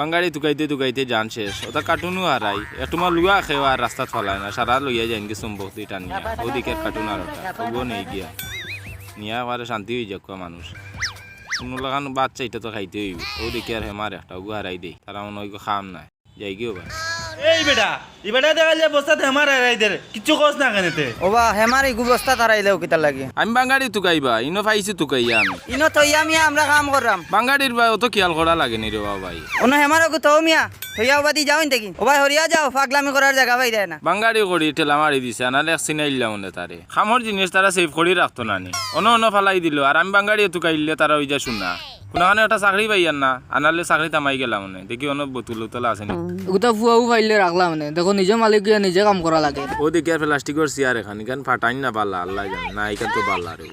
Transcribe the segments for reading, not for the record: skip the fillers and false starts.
বাঙ্গাড়ি তুকাইতে তুকাইতে জান শেষ ওটা কার্টুনও হারাই একটু মা লুয়া খেয়ে আর রাস্তা ফলায় না সারা লইয়া যাই কি সম্ভব দুইটা নিয়ে ওদিকের কার্টুন আর ওটা ওগুলো নেই গিয়া নিয়ে আবার শান্তি হয়ে যাক মানুষ কোনো লাগান বাচ্চা এটা তো খাইতে হইব ওদিকে আর হেমার একটা ওগু হারাই দেই তারা মনে হয় খাম নাই যাই গিয়েও ভাই এই বেটা দেখা যায় বস্তাতে হেমার রাইদের কিচ্ছু কস না কেনেতে ওবা হেমার এই বস্তা তারাইলেও কিতা লাগে আমি বাঙ্গাড়ি তুকাইবা ইনো পাইছি তুকাইয়া আমি ইনো তৈয়া মিয়া আমরা কাম করলাম বাঙ্গাড়ির ভাই অত খেয়াল করা লাগে নি রে ভাই অন্য হেমার ওকে তো মিয়া তৈয়া বাদি যাও দেখি ও ভাই হরিয়া যাও পাগলামি করার জায়গা পাই দেয় না বাঙ্গাড়ি করি ঠেলা মারি দিছে আনালে এক চিনাইলা মনে তারে খামর জিনিস তারা সেভ করে রাখতো না নি অন্য ফালাই দিল আর আমি বাঙ্গাড়ি তুকাইলে তারা ওই যা শুনা কোনখানে একটা চাকরি পাইয়ার না আনালে চাকরি তামাই গেলাম মানে দেখি অনেক বোতল উতলা আছে নি ওটা ফুয়াও ফাইলে রাখলাম মানে দেখো নিজে মালিক গিয়ে নিজে কাম করা লাগে ও দেখি আর প্লাস্টিকের চেয়ার এখানে কেন ফাটাই না পারলা আল্লাহ জানে না এখান তো পারলা রে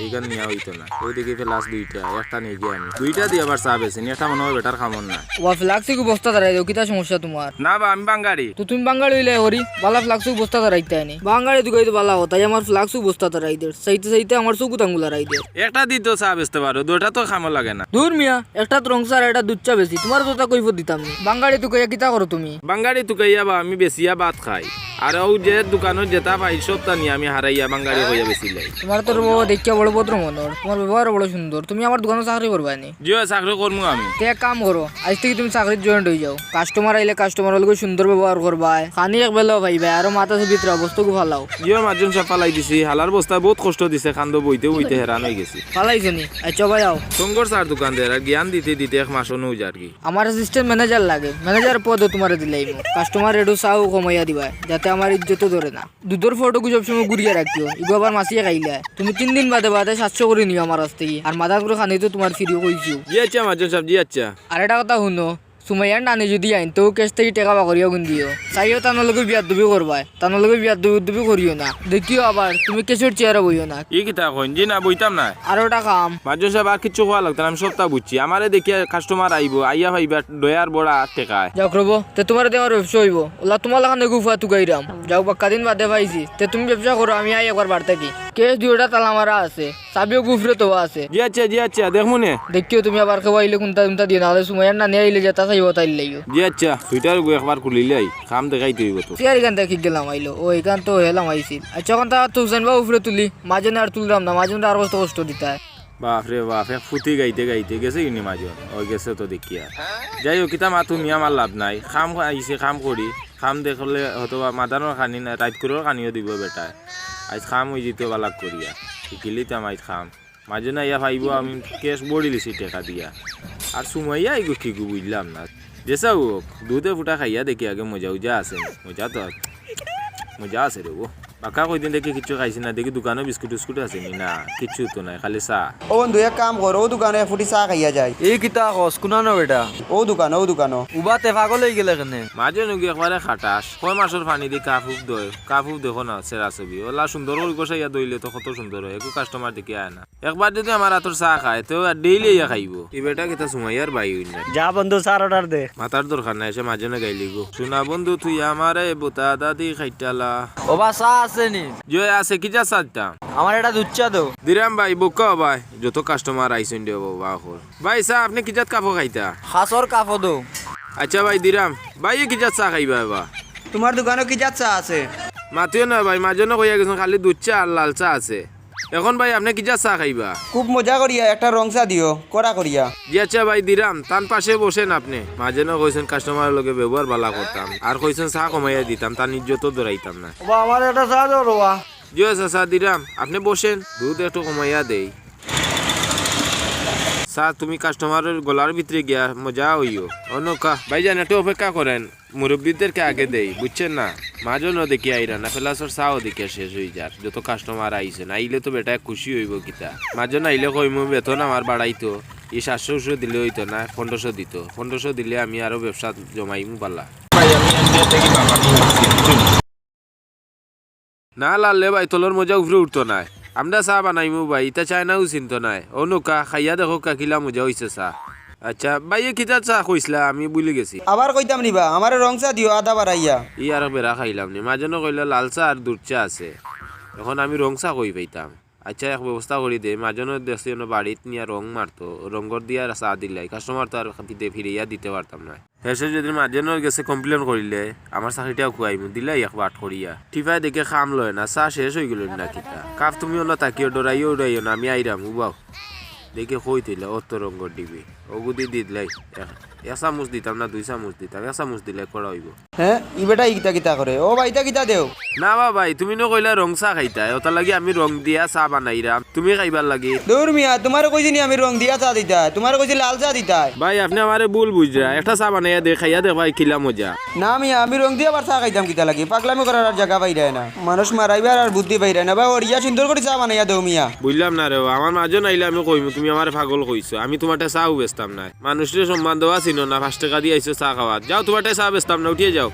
এইখান নেওয়া হইতো না ওই দেখি প্লাস দুইটা একটা নিয়ে গিয়ে আমি দুইটা দিয়ে আবার চা বেছে একটা মনে হয় বেটার খামন না ওয়া ফ্লাক্সিক বস্তা দাঁড়াই দাও কিতা সমস্যা তোমার না বা আমি বাঙ্গাড়ি তো তুমি বাঙালি হইলে হরি বালা ফ্লাক্সিক বস্তা দাঁড়াইতে আনি বাঙালি দুগাই তো বালা হতাই আমার ফ্লাক্সিক বস্তা দাঁড়াই দে সাইতে সাইতে আমার চকুত আঙ্গুল রাই দে একটা দিত চা বেচতে পারো দুটা তো খামো লাগে না দূর মিয়া একটা রংসার একটা দুচ্চা বেশি তোমার তো কইফ দিতাম নি বাঙালি তো কইয়া কিতা করো তুমি বাঙ্গাড়ি তুকাইয়া বা আমি বেশিয়া ভাত খাই আর ও যে দোকানত যেটা পাই সবটা নিয়ে আমি হারাইয়া বাঙ্গাড়ি হইয়া বেশি লাই তোমার তো দেখিয়া বড় ভদ্র মনর তোমার ব্যবহার বড় সুন্দর তুমি আমার দোকানে চাকরি করবা নি জিও চাকরি করবো আমি তে এক কাম করো আজ থেকে তুমি চাকরির জয়েন্ট হয়ে যাও কাস্টমার আইলে কাস্টমার লগে সুন্দর ব্যবহার করবা খানি এক বেলাও ভাইবা আর মাথা ভিতরে বস্তুকে ফালাও জিও মাঝজন সব পালাই দিছি হালার বস্তা বহুত কষ্ট দিছে খান্দ বইতে বইতে হেরান হয়ে গেছি ফালাইছো নি আচ্ছা ভাই যাও সঙ্গর চার দোকান দেয় আর জ্ঞান দিতে দিতে এক মাসও নৌ আর কি আমার অ্যাসিস্ট্যান্ট ম্যানেজার লাগে ম্যানেজার পদও তোমার দিলাই কাস্টমার রেডো চাও কমাইয়া দিবা যাতে আমার ইজ্জত ধরে না দুধের ফটো সব সময় ঘুরিয়ে রাখিও ইগো আবার মাসিয়ে খাইলে তুমি 3 দিন বাদে বাদে 700 করে নিও আমার কাছ থেকে আর মাথা করে খানি তো তোমার ফিরিও কইছো জি আচ্ছা মাঝজন সাহেব জি আচ্ছা আর এটা কথা শুনো সুমাইয়ার নানি যদি আইন তো কেস থেকে টেকা বাকরিও গুন দিও চাইও তানলকে বিয়ার দুবি করবাই তানলকে বিয়ার দুবি করিও না দেখিও আবার তুমি কেসের চেয়ারে বইও না ই কিতা কইন জি না বইতাম না আর ওটা কাম মাঝজন সাহেব আর কিছু খোয়া লাগতো না আমি সবটা বুঝছি আমারে দেখিয়া কাস্টমার আইব আইয়া ভাইবা দয়ার বড়া টেকায় যাও করবো তে তোমার দেওয়ার ব্যবসা হইব ওলা তোমার লাগান গুফা তুকাইরাম যাও বাক্কা দিন বাদে পাইছি তে তুমি ব্যবসা করো আমি আই একবার বার থাকি কেস দুইটা তালা মারা আছে চাবিও গুফরে তো আছে জি আচ্ছা দেখমু নে দেখিও তুমি আবার খাওয়াইলে কোনটা দিয়ে নাহলে সুমাইয়ার নানি আইলে যেটা চাইব তাই লাইও জি আচ্ছা সুইটার একবার খুলিলাই কাম দেখাইতে হইব তো চেয়ার এখান থেকে গেলাম আইলো ও এখান তো হেলাম আইছিল আচ্ছা এখন তা তুলছেন বা উপরে তুলি মাঝে আর তুললাম না মাঝে আর কষ্ট দিতে হয় বাপরে বাপ এক ফুটি গাইতে গাইতে গেছে ইনি মাঝন ওই গেছে তো দেখিয়া যাই হোক কিতা মাতো নিয়ে আমার লাভ নাই খাম আইছে খাম করি খাম দেখলে হয়তো মাদানোর খানি না টাইট করেও খানিও দিব বেটায় আজ খাম হয়ে যেত বালাক করিয়া শিখিলিতাম আজ খাম মাঝে না ইয়া ভাইব আমি কেস বড়ি লিছি টেকা দিয়া আর সুমাইয়া এগো কি বুঝলাম না যেসা হোক দুধে ফুটা খাইয়া দেখি আগে মজা উজা আছে মজা তো মজা আছে রে ও বাকা কইদিন দেখি কিছু খাইছি না দেখি দোকানে বিস্কুট টিস্কুট আছে নি না কিছু তো নাই খালি চা ও বন্ধু এক কাম কর ও দোকানে ফুটি চা খাইয়া যায় এই কিতা কস কুনানো বেটা ও দোকান উবাতে পাগল হয়ে গেলে কেনে মাঝে নুকি একবারে খাটাস কয় মাসের পানি দি কাফুক দেখো না সেরা ছবি ওলা সুন্দর করে গোসাইয়া দইলে তো কত সুন্দর হয় একটু কাস্টমার দেখি আয় না একবার যদি আমার হাতের চা খায় তো ডেইলি ইয়া খাইব এই বেটা কিতা সুমাইয়ার বাই হইল না যা বন্ধু স্যার অর্ডার দে মাথার দরকার নাই এসে মাঝে না গাইলি গো শোনা বন্ধু তুই আমারে বোতা দাদি খাইটালা ওবা চা আছে নি জয় আছে কি যা সাজটা আমার এটা দুচ্চা দো দিরাম ভাই বোকা ভাই যত কাস্টমার আইছেন দিও বাবা হল ভাই চা আপনি কি জাত কাপো খাইতা খাসর কাফো দো আচ্ছা ভাই দিরাম ভাই কি জাত চা খাইবা বাবা তোমার দোকানে কি যা চা আছে মাতিও না ভাই মাঝে না কইয়া গেছেন খালি দুধ চা আর লাল চা আছে এখন ভাই আপনি কি জাত চা খাইবা খুব মজা করিয়া একটা রং চা দিও কড়া করিয়া জি আচ্ছা ভাই দিরাম তার পাশে বসেন আপনি মাঝে না কইছেন কাস্টমারের লগে ব্যবহার ভালো করতাম আর কইছেন চা কমাইয়া দিতাম তার ইজ্জতও ধরাইতাম না ওবা আমার একটা চা দাও রোবা জি আচ্ছা চা দিরাম আপনি বসেন দুধ একটু কমাইয়া দেই চা তুমি কাস্টমারের গলার ভিতরে গিয়া মজা হইও অনকা ভাইজান একটু অপেক্ষা করেন মুরব্বীদেরকে আগে দেই বুঝছেন না মাঝনও দেখি আইরা না ফেলাসর চাও দেখে শেষ হয়ে যার যত কাস্টমার আইছেন আইলে তো বেটা খুশি হইব কিতা মাঝন আইলে কইমু বেতন আমার বাড়াইতো এই 700 দিলে হইতো না 1500 দিত 1500 দিলে আমি আরো ব্যবসা জমাইমু পালা না লালে ভাই তোলর মজা উপরে উঠতো না আমরা চা বানাইমু ভাই ইতা চায়নাও চিনতো নাই অনুকা খাইয়া দেখো কাকিলা মজা হইছে চা আচ্ছা ভাইয়ে কিতা চা কইসলা আমি বুঝলে গেছি আবার কইতাম নিবা আমার রং চা দিও আদা বাড়াইয়া ই আর বেড়া খাইলাম নি মাঝে কইলা লাল চা আর দুধ চা আছে এখন আমি রং চা কই পাইতাম আচ্ছা এক ব্যবস্থা করি দে মাজনের দেখছি বাড়িত নিয়ে রং মারতো রঙর দিয়া চা দিলাই কাস্টমার তো আর দিতে ফিরিয়া দিতে পারতাম না শেষে যদি মাজনের গেছে কমপ্লেন করিলে আমার চাকরিটাও খুয়াইমু দিলাই এক বাট করিয়া টিফাই দেখে খাম লয় না চা শেষ হয়ে গেল না কিতা কাপ তুমিও না তাকিও ডরাইও উড়াইও না আমি আইরাম উবাও দেখে কই দিলে অত রঙর দিবি ওগুদি দিলাই এক চামচ দিতাম না 2 চামচ দিতাম এক চামচ দিলে করা হইব হ্যাঁ ই বেটা ইটা কিতা করে ও ভাই ইটা কিতা দেও না ভাই তুমি ন কইলা রং চা খাইতা ওটা লাগি আমি রং দিয়া চা বানাইরাম তুমি খাইবার লাগি দূর মিয়া তোমার কইছি নি আমি রং দিয়া চা দিতা তোমার কইছি লাল চা দিতা ভাই আপনি আমারে ভুল বুঝরা একটা চা বানাইয়া দে খাইয়া দে ভাই কিলা মজা না মিয়া আমি রং দিয়া বার চা খাইতাম কিতা লাগি পাগলামি করার আর জায়গা পাইরায় না মানুষ মারাইবার আর বুদ্ধি পাইরায় না ভাই ওরিয়া সুন্দর করে চা বানাইয়া দেও মিয়া বুঝলাম না রে আমার মাঝে নাইলে আমি কইমু তুমি আমার পাগল কইছো আমি তোমারটা চাও বেচতাম না মানুষের সম্মান দেওয়া ছিল না 5 টাকা দিয়ে আইছো চা খাওয়া যাও তোমারটা চা বেচতাম না উঠিয়ে যাও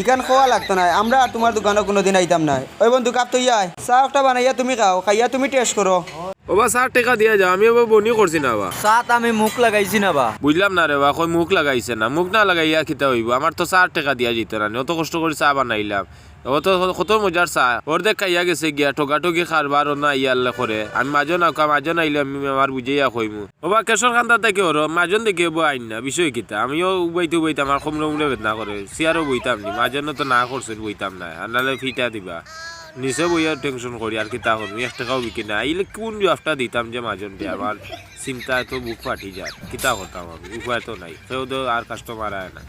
ইখান খাওয়া লাগতো না আমরা আর তোমার দোকানে কোনোদিন আইতাম না ওই বন্ধু কাপ তো ইয়াই চা একটা বানাইয়া তুমি খাও খাইয়া তুমি টেস্ট করো ওবা 60 টাকা দিয়া যাও আমি ওবা বনি করছি না বা চাত আমি মুখ লাগাইছি না বা বুঝলাম না রে বা কই মুখ লাগাইছে না মুখ না লাগাইয়া খিতা হইব আমার তো 60 টাকা দিয়া যেত না অত কষ্ট করে চা বানাইলাম ও তো কত মজার চা ওর দেখ খাইয়া গেছে গিয়া ঠোকাঠুকি খারবার না ইয়াল্লা করে আমি মাজন মাজন আইলে আমি আমার বুঝাইয়া কইমু ওবা কেশর খান্তা থেকে ওর মাজন দেখে বই আইন না বিষয় কিতা আমিও উবাইতে উবাইতে আমার কমলে মুলে বেদনা করে সিয়ারও বইতাম নি মাজন তো না করছেন বইতাম না আর নাহলে ফিটা দিবা নিচে বইয়া টেনশন করি আর কিতা করবি 1 টাকাও বিকি না আইলে কোন জবটা দিতাম যে মাজন দিয়ে আমার চিন্তায় তো বুক ফাটি যায় কিতা করতাম আমি উপায় তো নাই কেউ তো আর কাস্টমার আয় না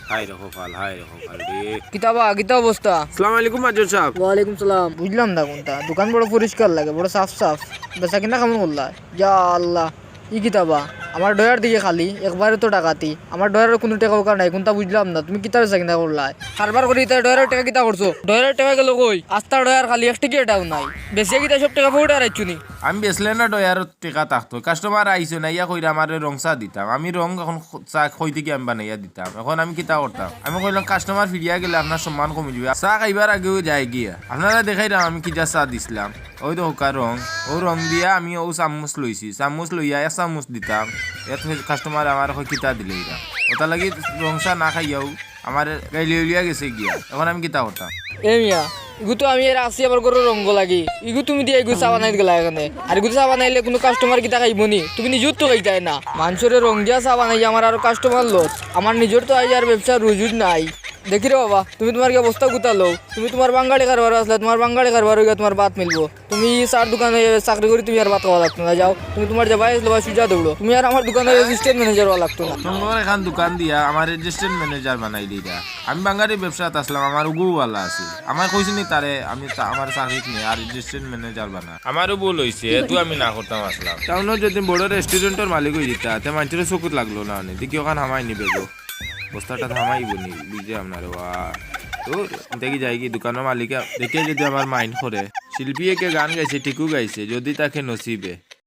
হাই রে কপাল রে কিতাবা কিতা অবস্থা? আসসালামু আলাইকুম মাজন সাহেব ওয়ালাইকুম সালাম। বুঝলাম না কোনটা দোকান বড় পরিষ্কার লাগে বড় সাফ সাফ বেচা কিনা কেমন করলা? ইয়া আল্লাহ ই কিতাবা আমার ডয়ার দিকে খালি একবারে তো টাকাতি আমার ডয়ারের কোনো টাকা ওকার নাই কোনটা বুঝলাম না তুমি কিতা বেচা কিনা করলা কারবার করি তাই ডয়ারের টাকা কিতা করছো ডয়ারের টাকা গেল কই আস্তা ডয়ার খালি একটা কি এটাও নাই বেশি কিতা সব টাকা ফোটা রাখছু নি আমি বেচলে না ডয়ার টেকা থাকতো কাস্টমার আইসো না ইয়া কইরা আমার রং চা দিতাম আমি রং এখন চা খই থেকে আমি বানাইয়া দিতাম এখন আমি কিতা করতাম আমি কইলাম কাস্টমার ফিরিয়া গেলে আপনার সম্মান কমে যাবে চা খাইবার আগেও যায় গিয়া আপনারা দেখাইলাম আমি কিটা চা দিছিলাম ওই তো হোকা রং ও রং দিয়া আমি ও চামচ লইছি চামচ লইয়া 1 চামচ দিতাম এত কাস্টমার আমার কিতা দিলে এরা ওটা লাগি রং চা না খাইয়াও আমার গাইলে উলিয়া গেছে গিয়া এখন আমি কিতা করতাম এ মিয়া ইগু তো আমি এর আসি আবার করে রঙ্গ লাগি ইগু তুমি দিয়ে ইগু চা বানাই গেলা এখানে আর ইগু চা বানাইলে কোনো কাস্টমার কিতা খাইব নি তুমি নিজের তো খাইতাই না মানুষের রং দিয়া চা বানাই আমার আর কাস্টমার লস আমার নিজের তো আজ আর ব্যবসা রুজুর নাই দেখি রে বাবা তুমি তোমার কি অবস্থা গুতালো তুমি তোমার বাঙালি কারবার আসলে তোমার বাঙালি কারবার হয়ে তোমার বাত মিলবো তুমি চার দোকানে চাকরি করি তুমি আর বাত খাওয়া লাগতো না যাও তুমি তোমার যাবাই আসলে বা সুজা দৌড়ো তুমি আর আমার দোকানে অ্যাসিস্ট্যান্ট ম্যানেজার হওয়া লাগতো না তোমার এখান দোকান দিয়া আমার অ্যাসিস্ট্যান্ট ম্যানেজার বানাই দিরা আমি বাঙালি ব্যবসাত আসলাম আমার উগুওয়ালা আছে আমার কইছি নি তারে আমি আমার চাকরিত নেই আর অ্যাসিস্ট্যান্ট ম্যানেজার বানা আমারও ভুল হইছে এত আমি না করতাম আসলাম টাউনত যদি বড় রেস্টুরেন্টের মালিক হই দিতা তে মানুষের চকুত লাগলো না নে দেখি ওখান হামাই নিবে গো বস্তাটা থামাইব নি বুঝে আপনার তো দেখি যাই কি দোকানের মালিকা দেখে যদি আমার মাইন্ড করে শিল্পী একে গান গাইছে ঠিকও গাইছে যদি তাকে নসিবে